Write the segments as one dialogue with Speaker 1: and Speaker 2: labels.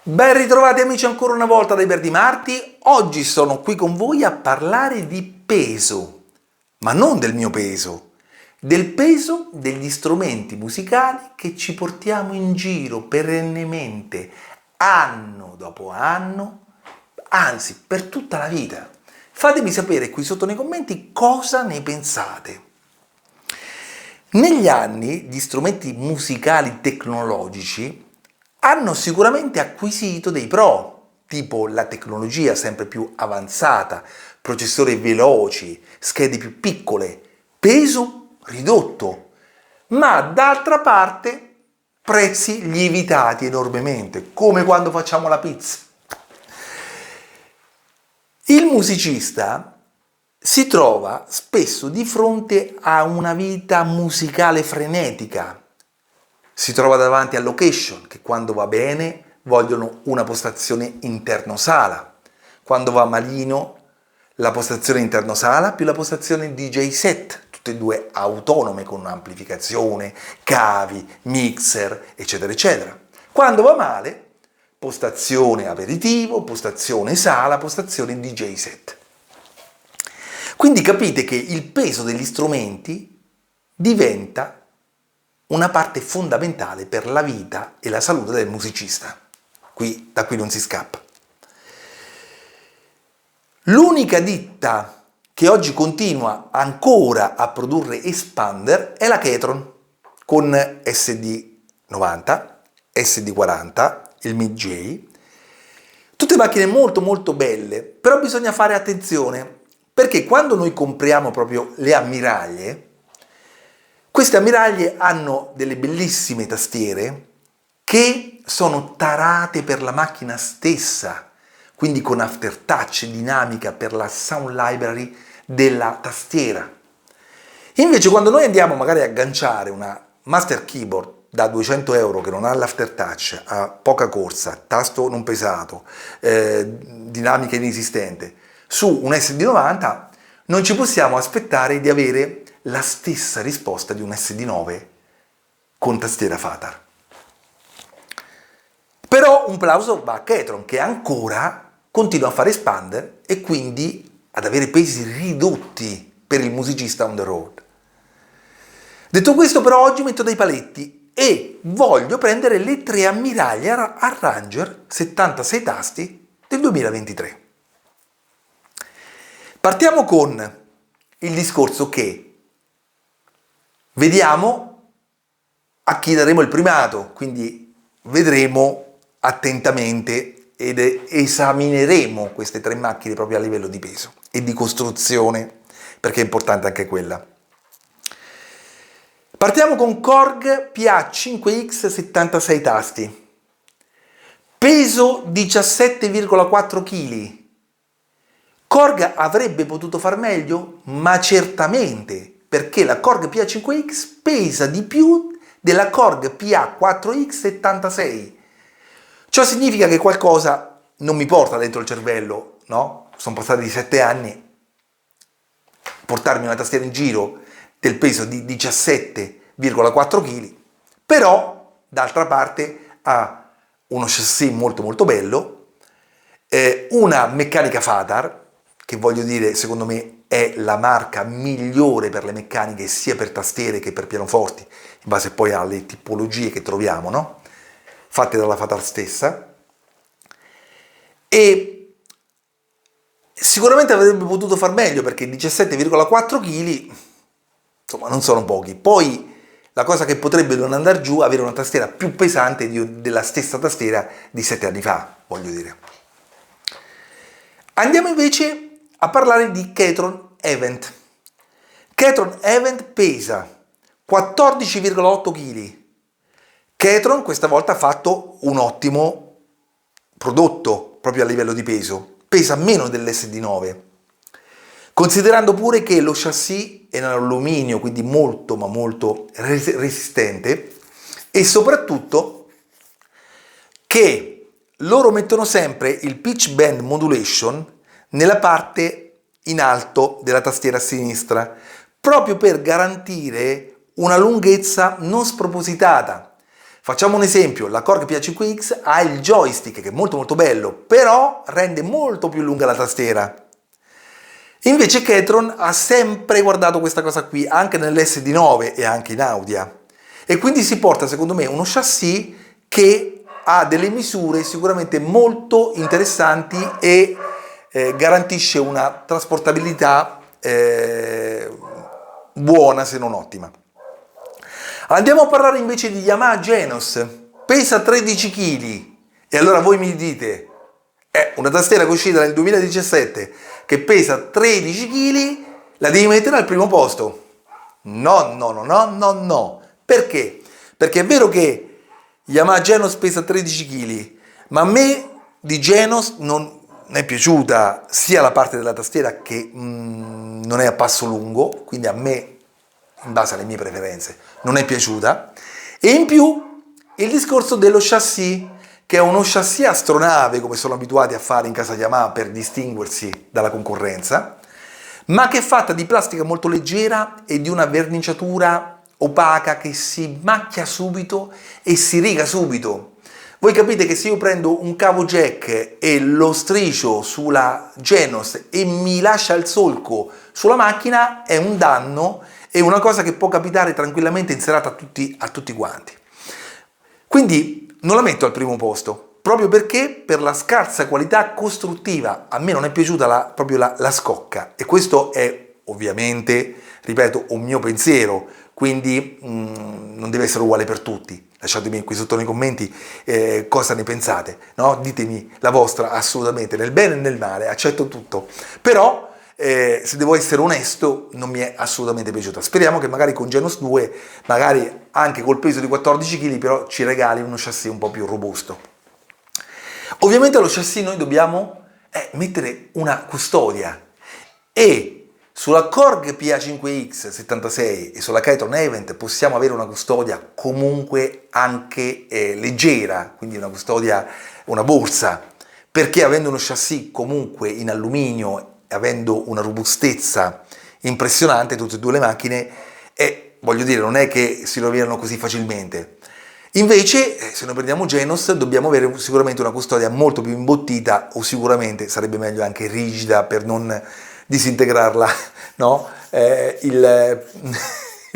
Speaker 1: Ben ritrovati amici ancora una volta da Iber Di Marti. Oggi sono qui con voi a parlare di peso, ma non del mio peso, del peso degli strumenti musicali che ci portiamo in giro perennemente, anno dopo anno, anzi per tutta la vita. Fatemi sapere qui sotto nei commenti cosa ne pensate. Negli anni gli strumenti musicali tecnologici hanno sicuramente acquisito dei pro, tipo la tecnologia sempre più avanzata, processori veloci, schede più piccole, peso ridotto, ma d'altra parte prezzi lievitati enormemente, come quando facciamo la pizza. Il musicista si trova spesso di fronte a una vita musicale frenetica. Si trova davanti a location che quando va bene vogliono una postazione interno sala, quando va malino la postazione interno sala più la postazione DJ set, tutte e due autonome con amplificazione, cavi, mixer, eccetera eccetera. Quando va male, postazione aperitivo, postazione sala, postazione DJ set. Quindi capite che il peso degli strumenti diventa una parte fondamentale per la vita e la salute del musicista. Da qui non si scappa. L'unica ditta che oggi continua ancora a produrre expander è la Ketron, con SD90, SD40, il Mid-J. Tutte macchine molto belle, però bisogna fare attenzione, perché quando noi compriamo proprio le ammiraglie, queste ammiraglie hanno delle bellissime tastiere che sono tarate per la macchina stessa, quindi con aftertouch dinamica per la sound library della tastiera. Invece quando noi andiamo magari a agganciare una Master Keyboard da 200 euro che non ha l'aftertouch, ha poca corsa, tasto non pesato, dinamica inesistente, su un SD90 non ci possiamo aspettare di avere la stessa risposta di un SD9 con tastiera Fatar. Però un plauso va a Ketron, che ancora continua a fare expander e quindi ad avere pesi ridotti per il musicista on the road. Detto questo, però, oggi metto dei paletti e voglio prendere le 3 ammiraglie Arranger 76 tasti del 2023. Partiamo con il discorso che vediamo a chi daremo il primato, quindi vedremo attentamente ed esamineremo queste 3 macchine proprio a livello di peso e di costruzione, perché è importante anche quella. Partiamo con Korg PA5X 76 tasti, peso 17,4 kg. Korg avrebbe potuto far meglio? Ma certamente, perché la Korg PA5X pesa di più della Korg PA4X76. Ciò significa che qualcosa non mi porta dentro il cervello, no? Sono passati 7 anni, portarmi una tastiera in giro del peso di 17,4 kg, però d'altra parte ha uno chassis molto bello, una meccanica Fatar, che voglio dire secondo me è la marca migliore per le meccaniche sia per tastiere che per pianoforti, in base poi alle tipologie che troviamo, no? Fatte dalla Fatar stessa, e sicuramente avrebbe potuto far meglio perché 17,4 kg insomma non sono pochi. Poi la cosa che potrebbe non andare giù è avere una tastiera più pesante della stessa tastiera di 7 anni fa, voglio dire. Andiamo invece a parlare di Ketron Event. Ketron Event pesa 14,8 kg. Ketron questa volta ha fatto un ottimo prodotto proprio a livello di peso, pesa meno dell'SD9, considerando pure che lo chassis è in alluminio, quindi molto resistente, e soprattutto che loro mettono sempre il pitch bend modulation nella parte in alto della tastiera a sinistra, proprio per garantire una lunghezza non spropositata. Facciamo un esempio, la Korg PA5X ha il joystick che è molto molto bello, però rende molto più lunga la tastiera. Invece Ketron ha sempre guardato questa cosa qui, anche nell'SD9 e anche in Audia. E quindi si porta, secondo me, uno chassis che ha delle misure sicuramente molto interessanti e garantisce una trasportabilità buona, se non ottima. Andiamo a parlare invece di Yamaha Genos, pesa 13 kg. E allora voi mi dite, una tastiera che è uscita nel 2017 che pesa 13 kg, la devi mettere al primo posto. No, no, no, no, no, no. Perché? Perché è vero che Yamaha Genos pesa 13 kg, ma a me di Genos non è piaciuta sia la parte della tastiera che non è a passo lungo, quindi a me, in base alle mie preferenze, non è piaciuta, e in più il discorso dello chassis, che è uno chassis astronave come sono abituati a fare in casa Yamaha per distinguersi dalla concorrenza, ma che è fatta di plastica molto leggera e di una verniciatura opaca che si macchia subito e si riga subito. Voi capite che se io prendo un cavo jack e lo striscio sulla Genos e mi lascia il solco sulla macchina, è un danno, è una cosa che può capitare tranquillamente in serata a tutti quanti. Quindi non la metto al primo posto, proprio perché per la scarsa qualità costruttiva a me non è piaciuta proprio la scocca, e questo è ovviamente, ripeto, un mio pensiero, quindi non deve essere uguale per tutti. Lasciatemi qui sotto nei commenti cosa ne pensate, no? Ditemi la vostra assolutamente, nel bene e nel male, accetto tutto, però se devo essere onesto non mi è assolutamente piaciuta. Speriamo che magari con Genos 2, magari anche col peso di 14 kg, però ci regali uno chassis un po' più robusto. Ovviamente allo chassis noi dobbiamo mettere una custodia, e sulla Korg PA5X 76 e sulla Ketron Event possiamo avere una custodia comunque anche leggera, quindi una custodia, una borsa, perché avendo uno chassis comunque in alluminio, avendo una robustezza impressionante, tutte e due le macchine, voglio dire, non è che si rovinano così facilmente. Invece, se noi prendiamo Genos, dobbiamo avere sicuramente una custodia molto più imbottita, o sicuramente sarebbe meglio anche rigida per non disintegrarla, no? Il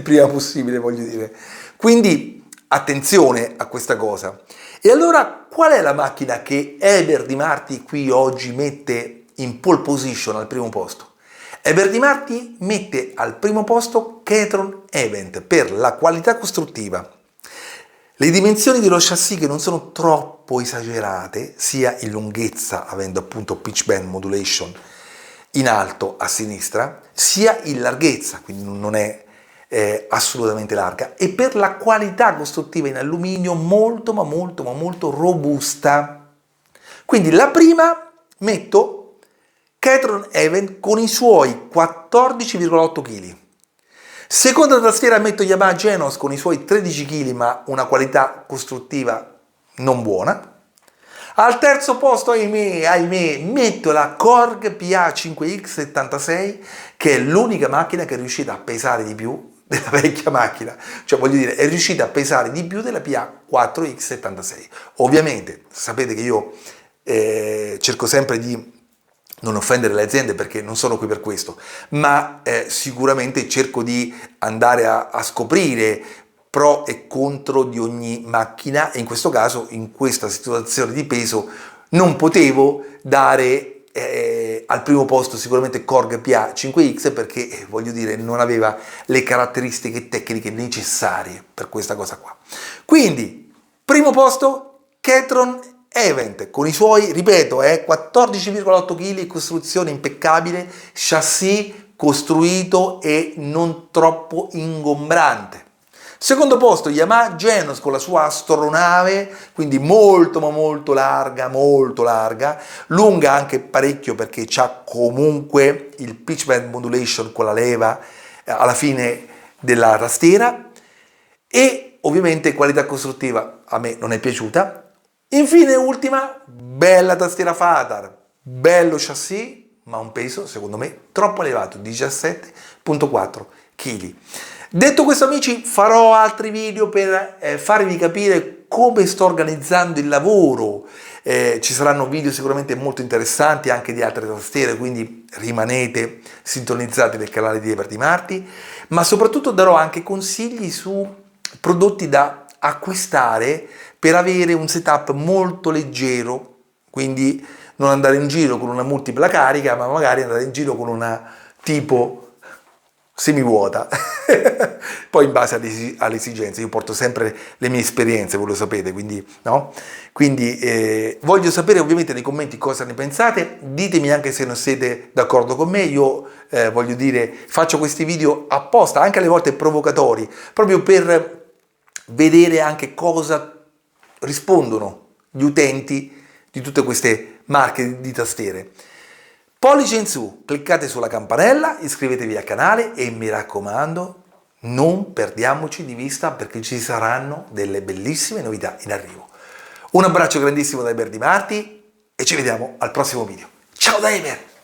Speaker 1: prima possibile, voglio dire. Quindi attenzione a questa cosa. E allora qual è la macchina che Eber Di Marti qui oggi mette in pole position al primo posto? Eber Di Marti mette al primo posto Ketron Event per la qualità costruttiva, le dimensioni dello chassis che non sono troppo esagerate, sia in lunghezza, avendo appunto pitch bend modulation in alto a sinistra, sia in larghezza, quindi non è assolutamente larga, e per la qualità costruttiva in alluminio molto ma molto ma molto robusta. Quindi la prima metto Ketron Event con i suoi 14,8 kg. Seconda tastiera metto Yamaha Genos con i suoi 13 kg ma una qualità costruttiva non buona. Al terzo posto, ahimè, metto la Korg PA5X76, che è l'unica macchina che è riuscita a pesare di più della vecchia macchina, cioè voglio dire, è riuscita a pesare di più della PA4X76. Ovviamente sapete che io cerco sempre di non offendere le aziende perché non sono qui per questo, ma sicuramente cerco di andare a scoprire pro e contro di ogni macchina, e in questo caso, in questa situazione di peso, non potevo dare al primo posto sicuramente Korg PA5X, perché voglio dire non aveva le caratteristiche tecniche necessarie per questa cosa qua. Quindi primo posto Ketron Event con i suoi, ripeto, 14,8 kg, costruzione impeccabile, chassis costruito e non troppo ingombrante. Secondo posto Yamaha Genos con la sua astronave, quindi molto ma molto larga, lunga anche parecchio perché c'ha comunque il pitch bend modulation con la leva alla fine della tastiera, e ovviamente qualità costruttiva a me non è piaciuta. Infine ultima, bella tastiera Fatar, bello chassis, ma un peso secondo me troppo elevato, 17,4 kg. Detto questo amici, farò altri video per farvi capire come sto organizzando il lavoro. Ci saranno video sicuramente molto interessanti anche di altre tastiere, quindi rimanete sintonizzati nel canale di Everdi Marti, ma soprattutto darò anche consigli su prodotti da acquistare per avere un setup molto leggero, quindi non andare in giro con una multipla carica, ma magari andare in giro con una tipo semivuota. Poi in base alle esigenze, io porto sempre le mie esperienze, voi lo sapete, quindi no? Quindi voglio sapere ovviamente nei commenti cosa ne pensate, ditemi anche se non siete d'accordo con me. Io voglio dire, faccio questi video apposta, anche alle volte provocatori, proprio per vedere anche cosa rispondono gli utenti di tutte queste marche di tastiere. Pollice in su, cliccate sulla campanella, iscrivetevi al canale e mi raccomando, non perdiamoci di vista perché ci saranno delle bellissime novità in arrivo. Un abbraccio grandissimo da Everdi Marti e ci vediamo al prossimo video. Ciao da Ever!